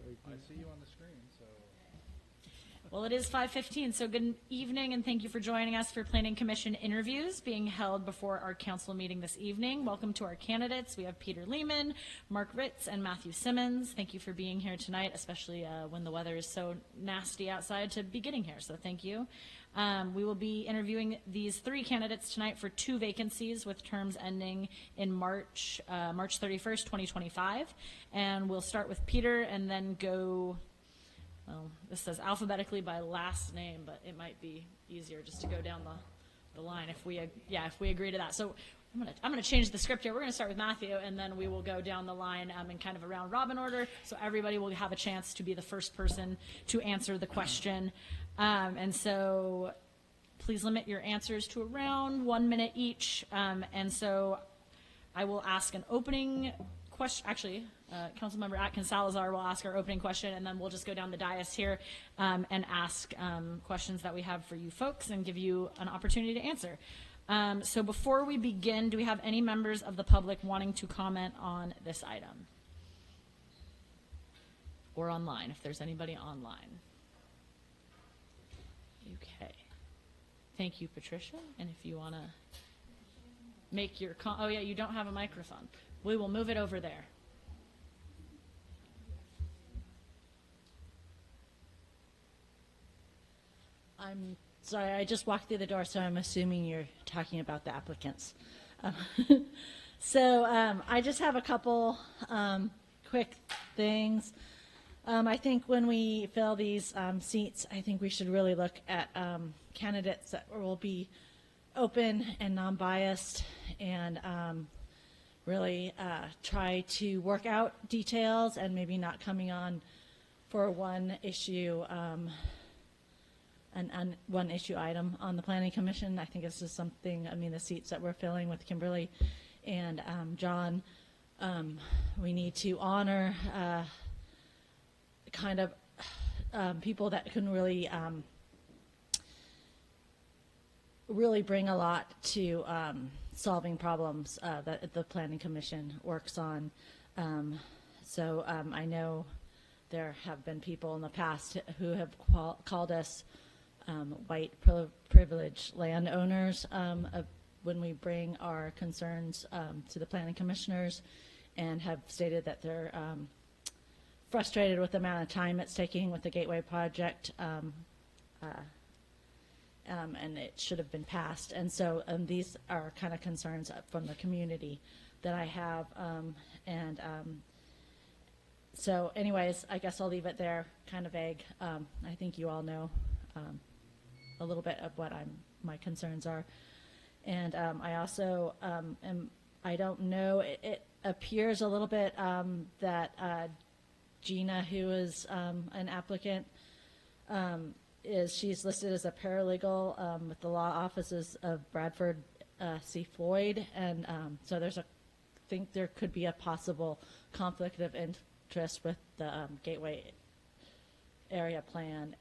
I see you on the screen, so. Well, it is 5:15, so good evening, and thank you for joining us for Planning Commission interviews being held before our council meeting this evening. Welcome to our candidates. We have Peter Lehman, Mark Ritz, and Matthew Simmons. Thank you for being here tonight, especially when the weather is so nasty outside to be getting here, so thank you. We will be interviewing these three candidates tonight for two vacancies with terms ending in March 31st, 2025. And we'll start with Peter and then go, well, this says alphabetically by last name, but it might be easier just to go down the line if we agree to that. So I'm gonna change the script here. We're gonna start with Matthew, and then we will go down the line in kind of a round robin order, so everybody will have a chance to be the first person to answer the question. And so please limit your answers to around 1 minute each. And so I will ask an opening question. Actually, Councilmember Atkins Salazar will ask our opening question, and then we'll just go down the dais here and ask questions that we have for you folks and give you an opportunity to answer. So before we begin, do we have any members of the public wanting to comment on this item? Or online, if there's anybody online. Okay. Thank you, Patricia. And if you want to make your oh yeah, you don't have a microphone. We will move it over there. I'm sorry, I just walked through the door, so I'm assuming you're talking about the applicants. So I just have a couple quick things. I think when we fill these seats, I think we should really look at candidates that will be open and non-biased, and really try to work out details and maybe not coming on for one issue one issue item on the Planning Commission. I think this is something, I mean, the seats that we're filling with Kimberly and John, we need to honor kind of people that can really really bring a lot to solving problems that the Planning Commission works on. So I know there have been people in the past who have called us white privileged landowners when we bring our concerns to the planning commissioners, and have stated that they're frustrated with the amount of time it's taking with the Gateway project, and it should have been passed. And so these are kind of concerns from the community that I have. So anyways, I guess I'll leave it there, kind of vague. I think you all know a little bit of what my concerns are. And I also I don't know, it appears a little bit that Gina, who is an applicant, she's listed as a paralegal with the law offices of Bradford C. Floyd, and so I think there could be a possible conflict of interest with the Gateway area plan.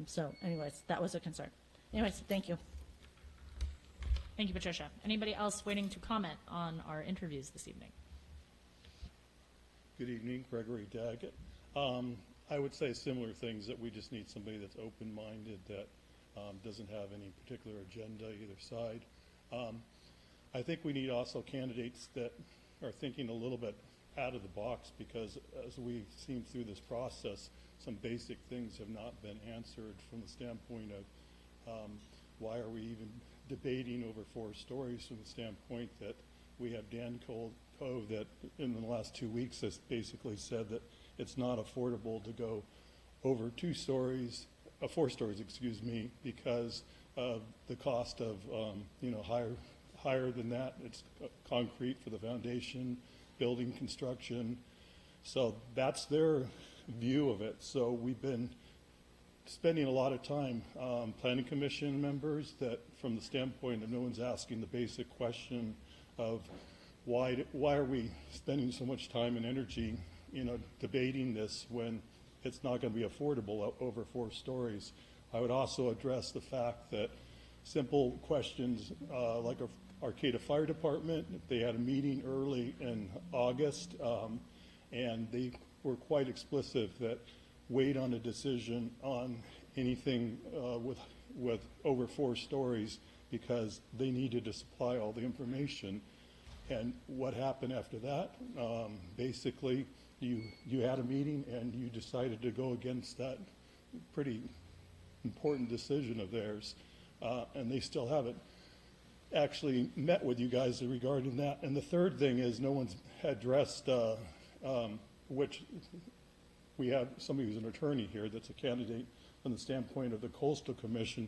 So anyways, that was a concern. Anyways, thank you. Thank you, Patricia. Anybody else waiting to comment on our interviews this evening? Good evening, Gregory Daggett. I would say similar things, that we just need somebody that's open-minded, that doesn't have any particular agenda either side. I think we need also candidates that are thinking a little bit out of the box, because as we've seen through this process, some basic things have not been answered from the standpoint of why are we even debating over 4 stories, from the standpoint that we have Dan Cove that in the last 2 weeks has basically said that it's not affordable to go over 4 stories, excuse me, because of the cost of higher than that. It's concrete for the foundation, building construction. So that's their view of it. So we've been spending a lot of time, planning commission members, that from the standpoint of no one's asking the basic question of why are we spending so much time and energy, debating this when it's not going to be affordable over 4 stories. I would also address the fact that simple questions like Arcata Fire Department, they had a meeting early in August, and they were quite explicit that wait on a decision on anything with over 4 stories because they needed to supply all the information. And what happened after that? Basically, you had a meeting and you decided to go against that pretty important decision of theirs, and they still haven't actually met with you guys regarding that. And the third thing is no one's addressed, which we have somebody who's an attorney here that's a candidate from the standpoint of the Coastal Commission.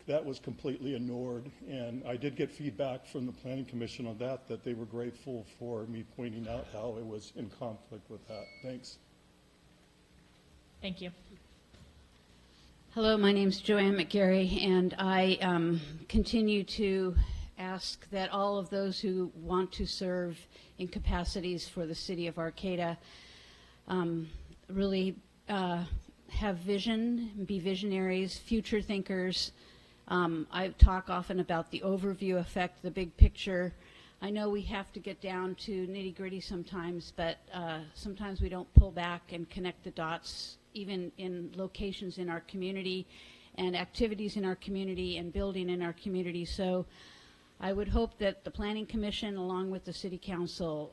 That was completely ignored, and I did get feedback from the Planning Commission on that they were grateful for me pointing out how it was in conflict with that. Thanks. Thank you. Hello, my name's Joanne McGarry, and I continue to ask that all of those who want to serve in capacities for the city of Arcata really have vision, be visionaries, future thinkers. I talk often about the overview effect, the big picture. I know we have to get down to nitty-gritty sometimes, but sometimes we don't pull back and connect the dots, even in locations in our community and activities in our community and building in our community. So I would hope that the Planning Commission, along with the City Council,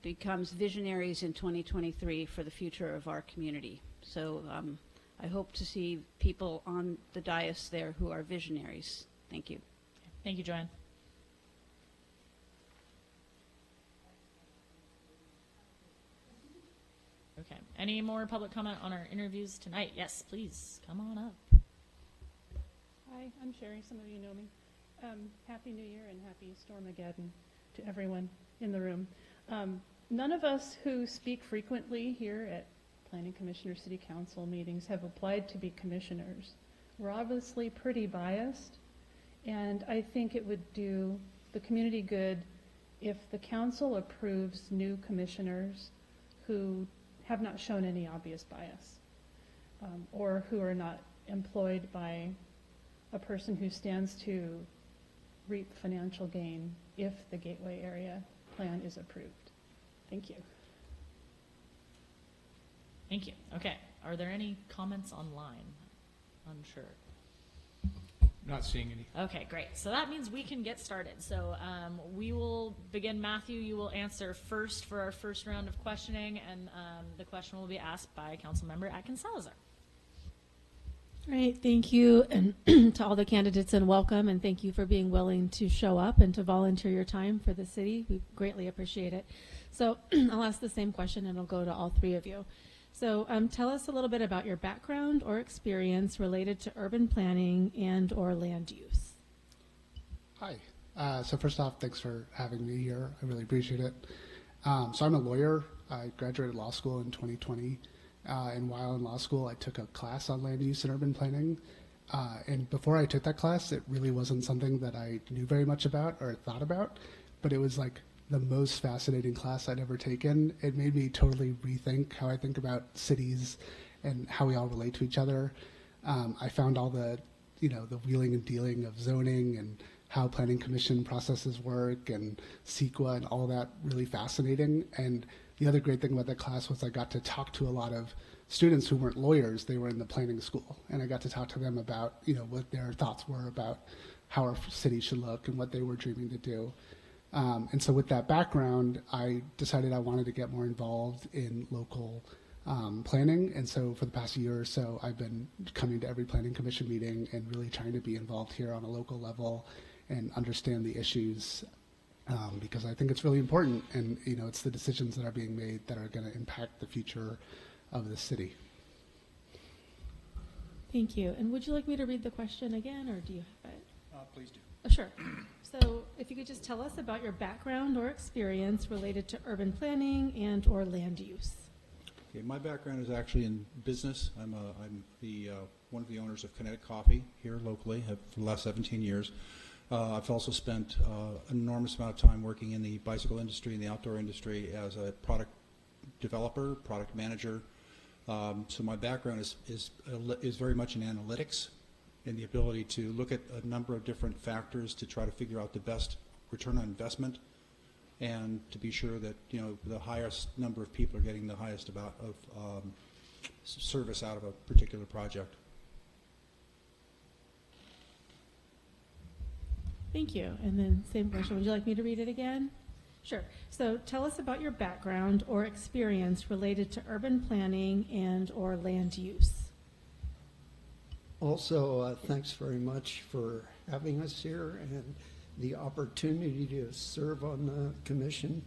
becomes visionaries in 2023 for the future of our community. So I hope to see people on the dais there who are visionaries. Thank you. Thank you, Joanne. Okay. Any more public comment on our interviews tonight? Yes, please. Come on up. Hi, I'm Sherry. Some of you know me. Happy New Year and happy Stormageddon to everyone in the room. None of us who speak frequently here at Planning Commission or City Council meetings have applied to be commissioners. We're obviously pretty biased, and I think it would do the community good if the council approves new commissioners who have not shown any obvious bias, or who are not employed by a person who stands to reap financial gain if the Gateway Area Plan is approved. Thank you. Thank you. Okay. Are there any comments online? Unsure. Not seeing any. Okay, great. So that means we can get started. So we will begin. Matthew, you will answer first for our first round of questioning, and the question will be asked by Councilmember Atkins Salazar. All right, thank you, and to all the candidates, and welcome, and thank you for being willing to show up and to volunteer your time for the city. We greatly appreciate it. So I'll ask the same question, and it'll go to all 3 of you. So tell us a little bit about your background or experience related to urban planning and or land use. Hi. So first off, thanks for having me here. I really appreciate it. So I'm a lawyer. I graduated law school in 2020. And while in law school, I took a class on land use and urban planning. And before I took that class, it really wasn't something that I knew very much about or thought about, but it was like the most fascinating class I'd ever taken. It made me totally rethink how I think about cities and how we all relate to each other. I found all the wheeling and dealing of zoning and how planning commission processes work and CEQA and all that really fascinating. And the other great thing about that class was I got to talk to a lot of students who weren't lawyers. They were in the planning school, and I got to talk to them about what their thoughts were about how our city should look and what they were dreaming to do. And so with that background, I decided I wanted to get more involved in local planning. And so for the past year or so, I've been coming to every planning commission meeting and really trying to be involved here on a local level and understand the issues, because I think it's really important. And, it's the decisions that are being made that are going to impact the future of the city. Thank you. And would you like me to read the question again, or do you have it? Please do. Oh, sure. So if you could just tell us about your background or experience related to urban planning and or land use. Okay, my background is actually in business. I'm one of the owners of Kinetic Coffee here locally for the last 17 years. I've also spent an enormous amount of time working in the bicycle industry and the outdoor industry as a product developer, product manager. So my background is very much in analytics and the ability to look at a number of different factors to try to figure out the best return on investment and to be sure that, the highest number of people are getting the highest amount of service out of a particular project. Thank you. And then same question. Would you like me to read it again? Sure. So tell us about your background or experience related to urban planning and or land use. Also, thanks very much for having us here and the opportunity to serve on the commission.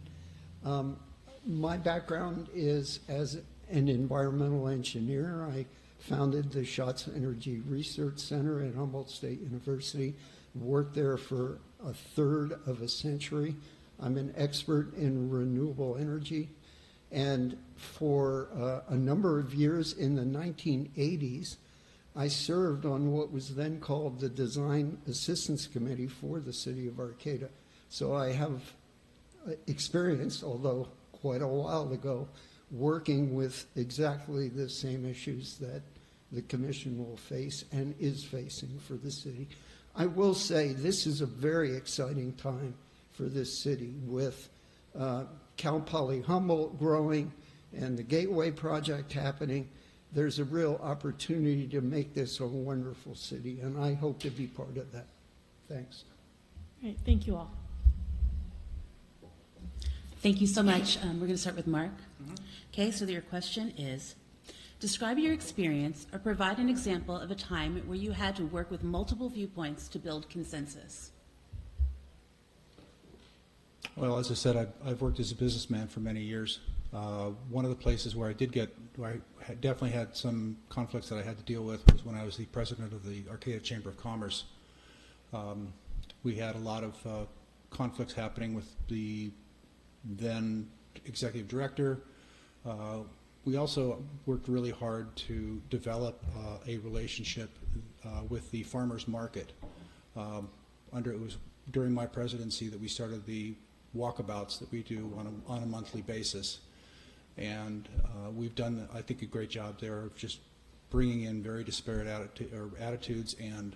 My background is as an environmental engineer. I founded the Schatz Energy Research Center at Humboldt State University, worked there for a third of a century. I'm an expert in renewable energy, and for a number of years in the 1980s, I served on what was then called the Design Assistance Committee for the City of Arcata. So I have experience, although quite a while ago, working with exactly the same issues that the commission will face and is facing for the city. I will say this is a very exciting time for this city with Cal Poly Humboldt growing and the Gateway project happening. There's a real opportunity to make this a wonderful city, and I hope to be part of that. Thanks. All right. Thank you all. Thank you so much. We're going to start with Mark. Okay, so your question is, describe your experience or provide an example of a time where you had to work with multiple viewpoints to build consensus. Well, as I said, I've worked as a businessman for many years. One of the places where I definitely had some conflicts that I had to deal with was when I was the president of the Arcata Chamber of Commerce. We had a lot of conflicts happening with the then executive director. We also worked really hard to develop a relationship with the farmers market. It was during my presidency that we started the walkabouts that we do on a monthly basis. And we've done, I think, a great job there of just bringing in very disparate attitudes and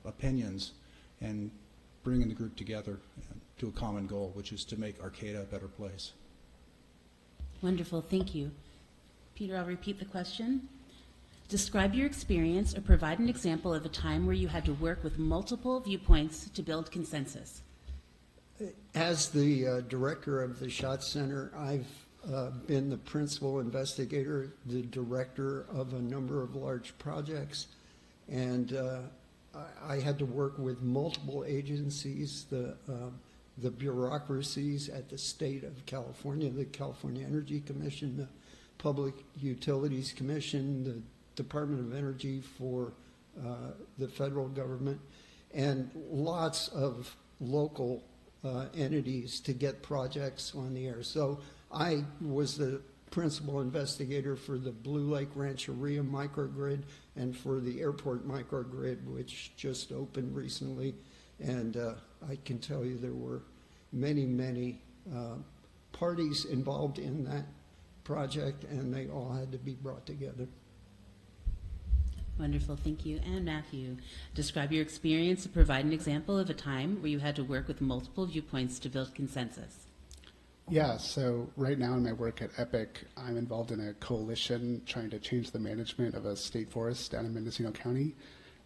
opinions and bringing the group together to a common goal, which is to make Arcata a better place. Wonderful, thank you. Peter, I'll repeat the question. Describe your experience or provide an example of a time where you had to work with multiple viewpoints to build consensus. As the director of the Schatz Center, I've been the principal investigator, the director of a number of large projects, and I had to work with multiple agencies, the bureaucracies at the state of California, the California Energy Commission, the Public Utilities Commission, the Department of Energy for the federal government, and lots of local entities to get projects on the air. So I was the principal investigator for the Blue Lake Rancheria microgrid and for the airport microgrid, which just opened recently. And I can tell you there were many, many parties involved in that project, and they all had to be brought together. Wonderful, thank you. And Matthew, describe your experience and provide an example of a time where you had to work with multiple viewpoints to build consensus. Yeah, so right now in my work at EPIC, I'm involved in a coalition trying to change the management of a state forest down in Mendocino County.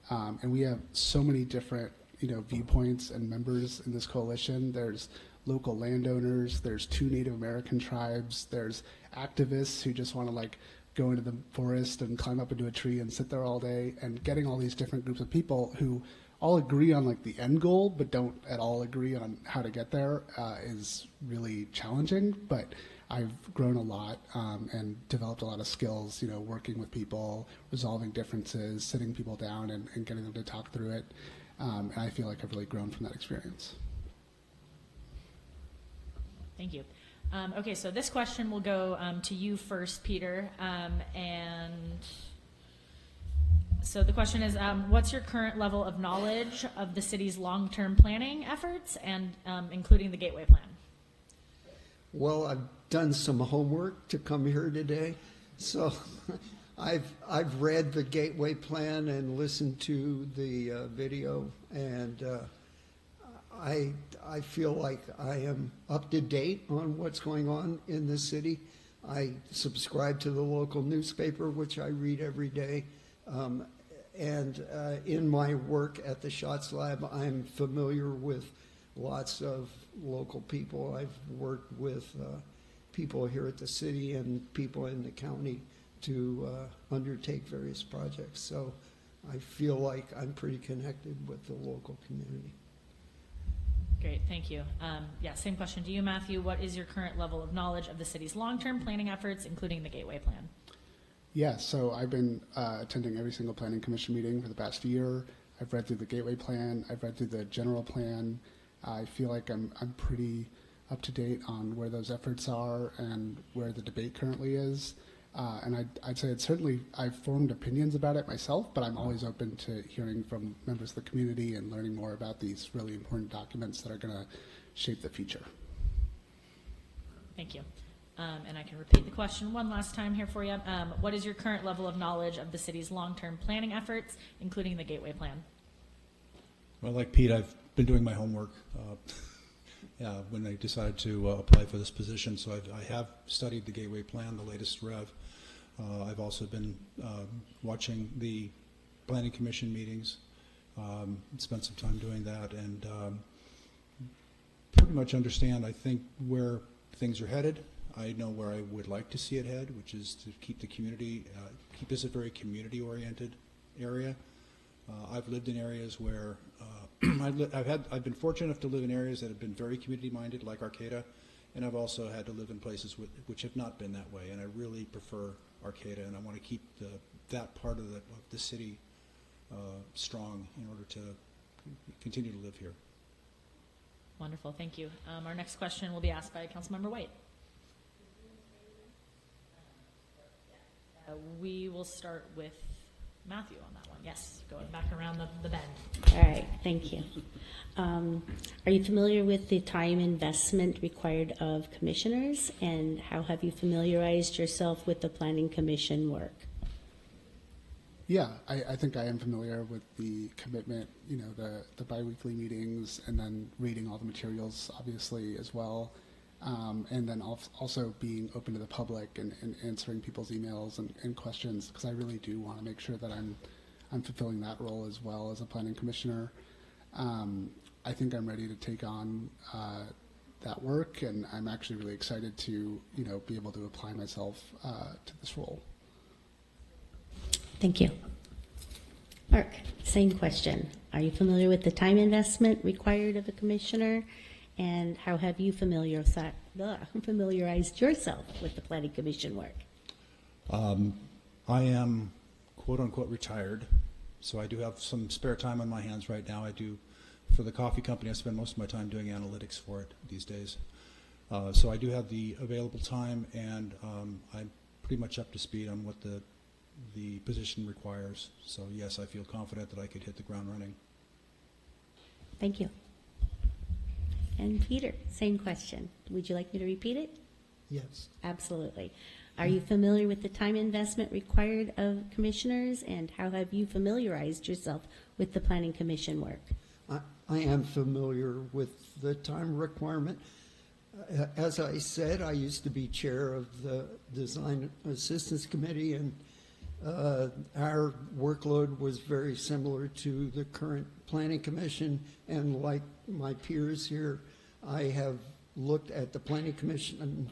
And we have so many different viewpoints and members in this coalition. There's local landowners, there's 2 Native American tribes, there's activists who just want to go into the forest and climb up into a tree and sit there all day, and getting all these different groups of people who all agree on the end goal but don't at all agree on how to get there is really challenging. But I've grown a lot and developed a lot of skills, working with people, resolving differences, sitting people down and getting them to talk through it. And I feel like I've really grown from that experience. Thank you. Okay, so this question will go to you first, Peter. And so the question is, what's your current level of knowledge of the city's long-term planning efforts, and including the Gateway Plan? Well, I've done some homework to come here today. So I've read the Gateway Plan and listened to the video, and I feel like I am up to date on what's going on in the city. I subscribe to the local newspaper, which I read every day. And in my work at the Shots Lab, I'm familiar with lots of local people. I've worked with people here at the city and people in the county to undertake various projects. So I feel like I'm pretty connected with the local community. Great, thank you. Yeah, same question to you, Matthew. What is your current level of knowledge of the city's long-term planning efforts, including the Gateway Plan? Yeah, so I've been attending every single planning commission meeting for the past year. I've read through the Gateway Plan. I've read through the general plan. I feel like I'm pretty up to date on where those efforts are and where the debate currently is. And I'd say it's certainly, I've formed opinions about it myself, but I'm always open to hearing from members of the community and learning more about these really important documents that are going to shape the future. Thank you. And I can repeat the question one last time here for you. What is your current level of knowledge of the city's long-term planning efforts, including the Gateway Plan? Well, like Pete, I've been doing my homework when I decided to apply for this position. So I have studied the Gateway Plan, the latest rev. I've also been watching the Planning Commission meetings, spent some time doing that, and pretty much understand, I think, where things are headed. I know where I would like to see it head, which is to keep the community, keep this a very community-oriented area. I've lived in areas where I've been fortunate enough to live in areas that have been very community-minded, like Arcata, and I've also had to live in places which have not been that way. And I really prefer Arcata, and I want to keep that part of the city strong in order to continue to live here. Wonderful, thank you. Our next question will be asked by Councilmember White. We will start with Matthew on that one. Yes, going back around the bend. All right, thank you. Are you familiar with the time investment required of commissioners, and how have you familiarized yourself with the Planning Commission work? Yeah, I think I am familiar with the commitment, the biweekly meetings, and then reading all the materials, obviously, as well. And then also being open to the public and answering people's emails and questions, because I really do want to make sure that I'm fulfilling that role as well as a planning commissioner. I think I'm ready to take on that work, and I'm actually really excited to be able to apply myself to this role. Thank you. Mark, same question. Are you familiar with the time investment required of a commissioner? And how have you familiarized yourself with the Planning Commission work? I am, quote unquote, retired, so I do have some spare time on my hands right now. I do, for the coffee company, I spend most of my time doing analytics for it these days. So I do have the available time, and I'm pretty much up to speed on what the position requires. So yes, I feel confident that I could hit the ground running. Thank you. And Peter, same question. Would you like me to repeat it? Yes. Absolutely. Are you familiar with the time investment required of commissioners, and how have you familiarized yourself with the Planning Commission work? I am familiar with the time requirement. As I said, I used to be chair of the Design Assistance Committee, and our workload was very similar to the current Planning Commission, and like my peers here, I have looked at the Planning Commission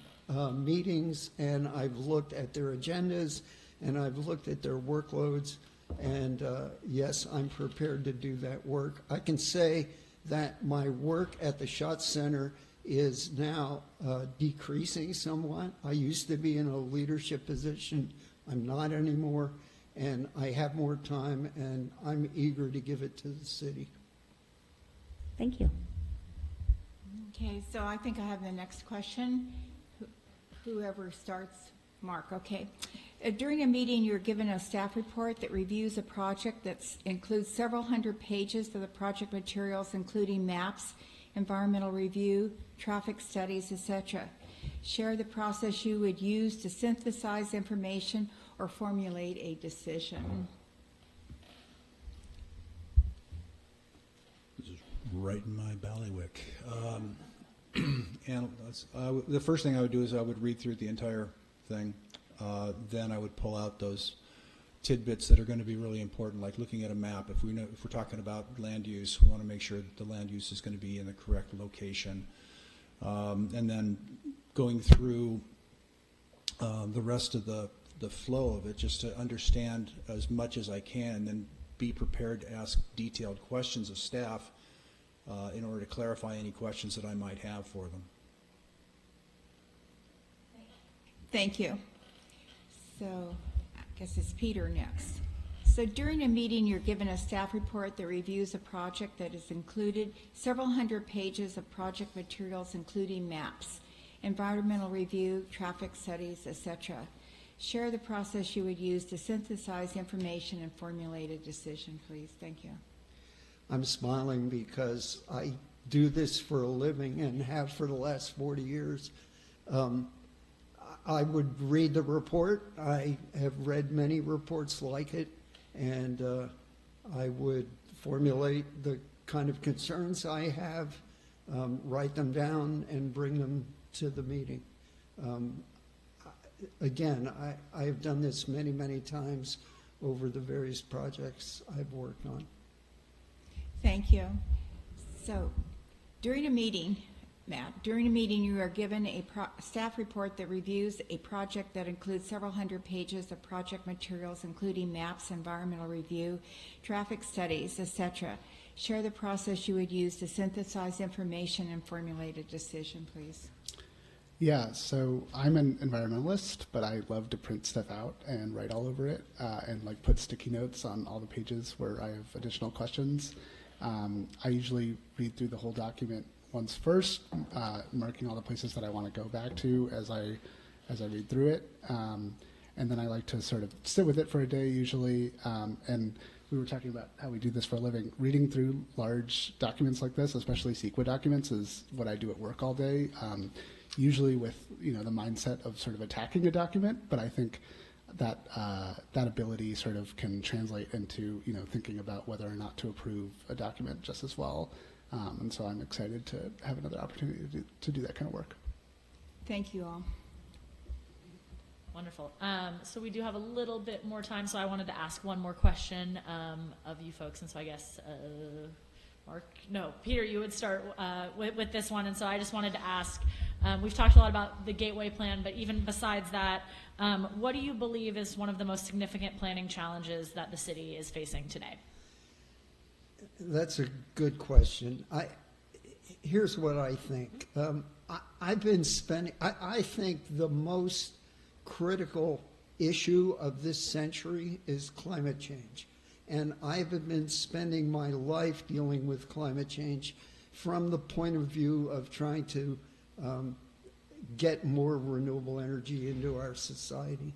meetings, and I've looked at their agendas, and I've looked at their workloads, and yes, I'm prepared to do that work. I can say that my work at the Schatz Center is now decreasing somewhat. I used to be in a leadership position. I'm not anymore, and I have more time, and I'm eager to give it to the city. Thank you. Okay, so I think I have the next question. Whoever starts, Mark, okay. During a meeting, you're given a staff report that reviews a project that includes several hundred pages of the project materials, including maps, environmental review, traffic studies, etc. Share the process you would use to synthesize information or formulate a decision. This is right in my ballywick. And the first thing I would do is I would read through the entire thing. Then I would pull out those tidbits that are going to be really important, like looking at a map. If we're talking about land use, we want to make sure that the land use is going to be in the correct location. And then going through the rest of the flow of it, just to understand as much as I can, and then be prepared to ask detailed questions of staff in order to clarify any questions that I might have for them. Thank you. So I guess it's Peter next. So during a meeting, you're given a staff report that reviews a project that has included several hundred pages of project materials, including maps, environmental review, traffic studies, etc. Share the process you would use to synthesize information and formulate a decision, please. Thank you. I'm smiling because I do this for a living and have for the last 40 years. I would read the report. I have read many reports like it, and I would formulate the kind of concerns I have, write them down, and bring them to the meeting. Again, I have done this many, many times over the various projects I've worked on. Thank you. So during a meeting, Matt, you are given a staff report that reviews a project that includes several hundred pages of project materials, including maps, environmental review, traffic studies, etc. Share the process you would use to synthesize information and formulate a decision, please. Yeah, so I'm an environmentalist, but I love to print stuff out and write all over it and like put sticky notes on all the pages where I have additional questions. I usually read through the whole document once first, marking all the places that I want to go back to as I read through it. And then I like to sort of sit with it for a day usually. And we were talking about how we do this for a living. Reading through large documents like this, especially CEQA documents, is what I do at work all day. Usually with the mindset of sort of attacking a document, but I think that that ability sort of can translate into thinking about whether or not to approve a document just as well. And so I'm excited to have another opportunity to do that kind of work. Thank you all. Wonderful. So we do have a little bit more time, so I wanted to ask one more question of you folks, and so I guess Peter, you would start with this one, and so I just wanted to ask, we've talked a lot about the Gateway Plan, but even besides that, what do you believe is one of the most significant planning challenges that the city is facing today? That's a good question. Here's what I think. I've been spending, I think the most critical issue of this century is climate change. And I've been spending my life dealing with climate change from the point of view of trying to get more renewable energy into our society.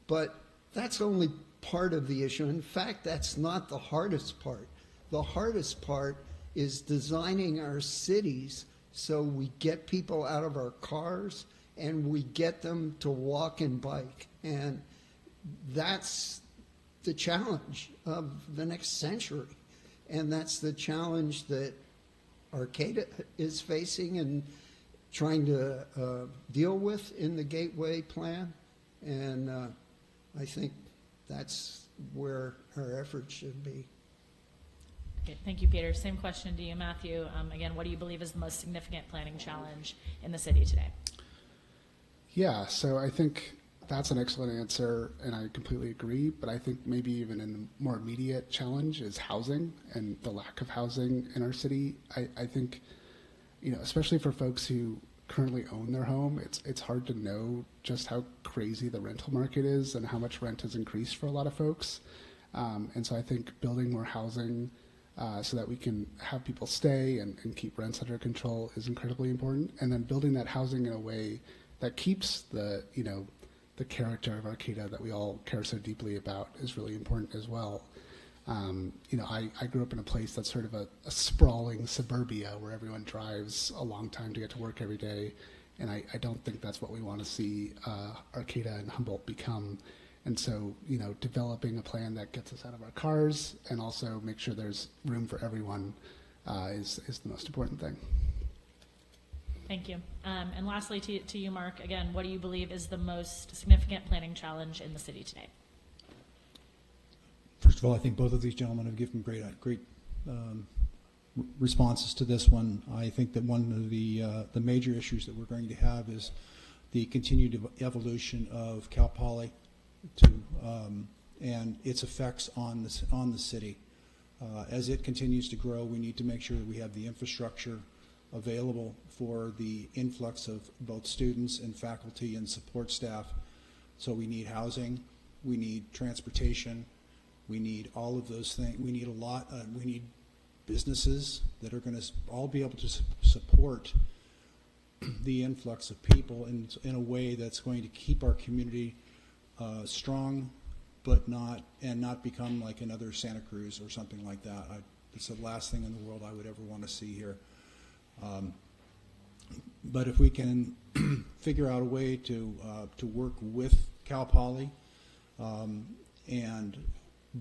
But that's only part of the issue. In fact, that's not the hardest part. The hardest part is designing our cities so we get people out of our cars and we get them to walk and bike. And that's the challenge of the next century. And that's the challenge that Arcata is facing and trying to deal with in the Gateway Plan. And I think that's where our efforts should be. Okay, thank you, Peter. Same question to you, Matthew. Again, what do you believe is the most significant planning challenge in the city today? Yeah, so I think that's an excellent answer, and I completely agree. But I think maybe even a more immediate challenge is housing and the lack of housing in our city. I think, especially for folks who currently own their home, it's hard to know just how crazy the rental market is and how much rent has increased for a lot of folks. And so I think building more housing so that we can have people stay and keep rents under control is incredibly important. And then building that housing in a way that keeps the character of Arcata that we all care so deeply about is really important as well. I grew up in a place that's sort of a sprawling suburbia where everyone drives a long time to get to work every day. And I don't think that's what we want to see Arcata and Humboldt become. And so, developing a plan that gets us out of our cars and also make sure there's room for everyone is the most important thing. Thank you. And lastly, to you, Mark, again, what do you believe is the most significant planning challenge in the city today? First of all, I think both of these gentlemen have given great responses to this one. I think that one of the major issues that we're going to have is the continued evolution of Cal Poly and its effects on the city. As it continues to grow, we need to make sure that we have the infrastructure available for the influx of both students and faculty and support staff. So we need housing, we need transportation, we need all of those things. We need we need businesses that are going to all be able to support the influx of people in a way that's going to keep our community strong, but not become like another Santa Cruz or something like that. It's the last thing in the world I would ever want to see here. But if we can figure out a way to work with Cal Poly and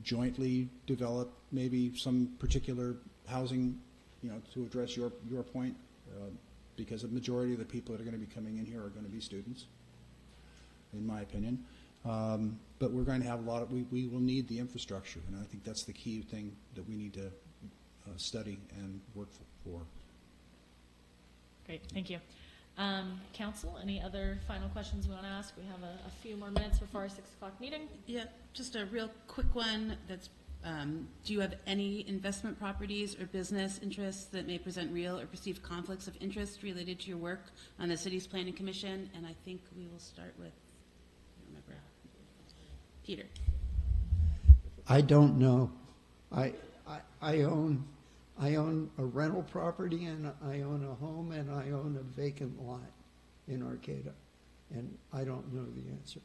jointly develop maybe some particular housing, to address your point, because the majority of the people that are going to be coming in here are going to be students, in my opinion. But we're going to have we will need the infrastructure, and I think that's the key thing that we need to study and work for. Great, thank you. Council, any other final questions we want to ask? We have a few more minutes before our 6 o'clock meeting. Yeah, just a real quick one. That's, do you have any investment properties or business interests that may present real or perceived conflicts of interest related to your work on the city's planning commission? And I think we will start with, I don't remember, Peter. I don't know. I own a rental property, and I own a home, and I own a vacant lot in Arcata, and I don't know the answer.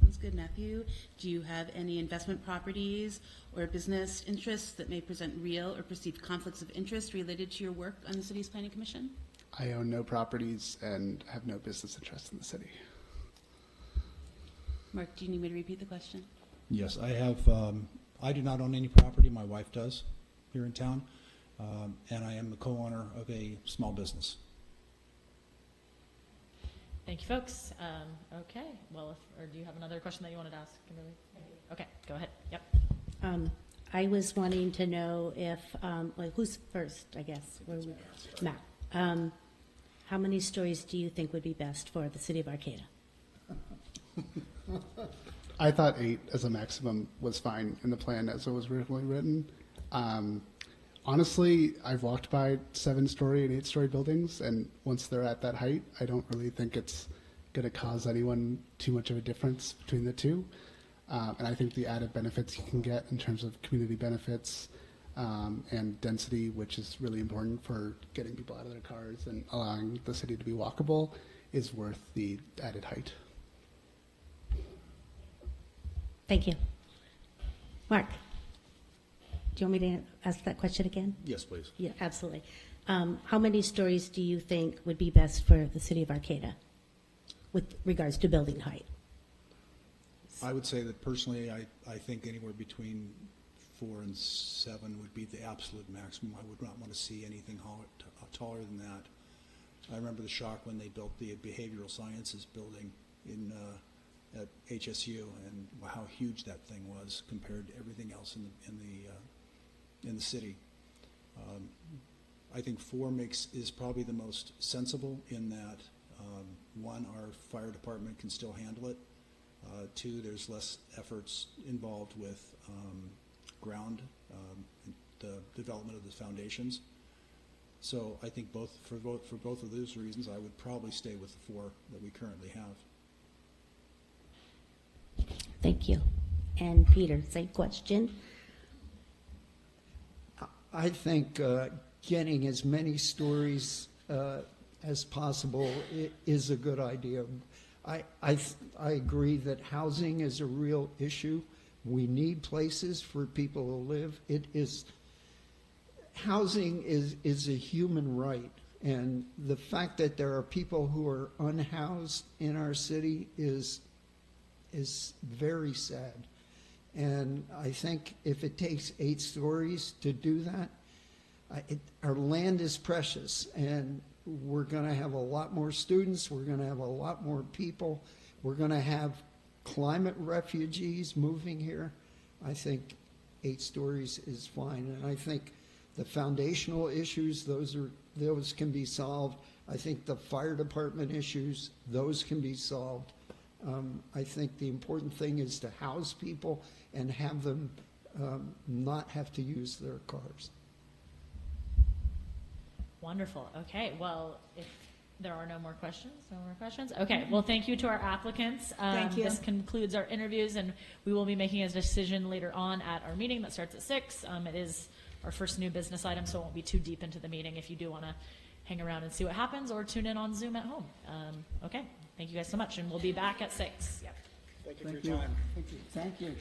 Sounds good. Matthew, do you have any investment properties or business interests that may present real or perceived conflicts of interest related to your work on the city's planning commission? I own no properties and have no business interest in the city. Mark, do you need me to repeat the question? Yes, I have. I do not own any property. My wife does here in town, and I am the co-owner of a small business. Thank you, folks. Okay, well, or do you have another question that you wanted to ask, Kimberly? Okay, go ahead. Yep. I was wanting to know if, who's first, I guess? Matt. How many stories do you think would be best for the city of Arcata? I thought 8 as a maximum was fine in the plan as it was originally written. Honestly, I've walked by 7-story and 8-story buildings, and once they're at that height, I don't really think it's going to cause anyone too much of a difference between the two. And I think the added benefits you can get in terms of community benefits and density, which is really important for getting people out of their cars and allowing the city to be walkable, is worth the added height. Thank you. Mark, do you want me to ask that question again? Yes, please. Yeah, absolutely. How many stories do you think would be best for the city of Arcata with regards to building height? I would say that personally, I think anywhere between 4 and 7 would be the absolute maximum. I would not want to see anything taller than that. I remember the shock when they built the behavioral sciences building at HSU, and how huge that thing was compared to everything else in the city. I think 4 is probably the most sensible in that 1, our fire department can still handle it. 2, there's less efforts involved with ground, the development of the foundations. So I think for both of those reasons, I would probably stay with the 4 that we currently have. Thank you. And Peter, same question. I think getting as many stories as possible is a good idea. I agree that housing is a real issue. We need places for people to live. Housing is a human right, and the fact that there are people who are unhoused in our city is very sad. And I think if it takes 8 stories to do that, our land is precious, and we're going to have a lot more students. We're going to have a lot more people. We're going to have climate refugees moving here. I think 8 stories is fine, and I think the foundational issues, those can be solved. I think the fire department issues, those can be solved. I think the important thing is to house people and have them not have to use their cars. Wonderful. Okay, well, if there are no more questions, Okay, well, thank you to our applicants. Thank you. This concludes our interviews, and we will be making a decision later on at our meeting that starts at 6. It is our first new business item, so it won't be too deep into the meeting if you do want to hang around and see what happens, or tune in on Zoom at home. Okay, thank you guys so much, and we'll be back at 6. Yep. Thank you for your time. Thank you.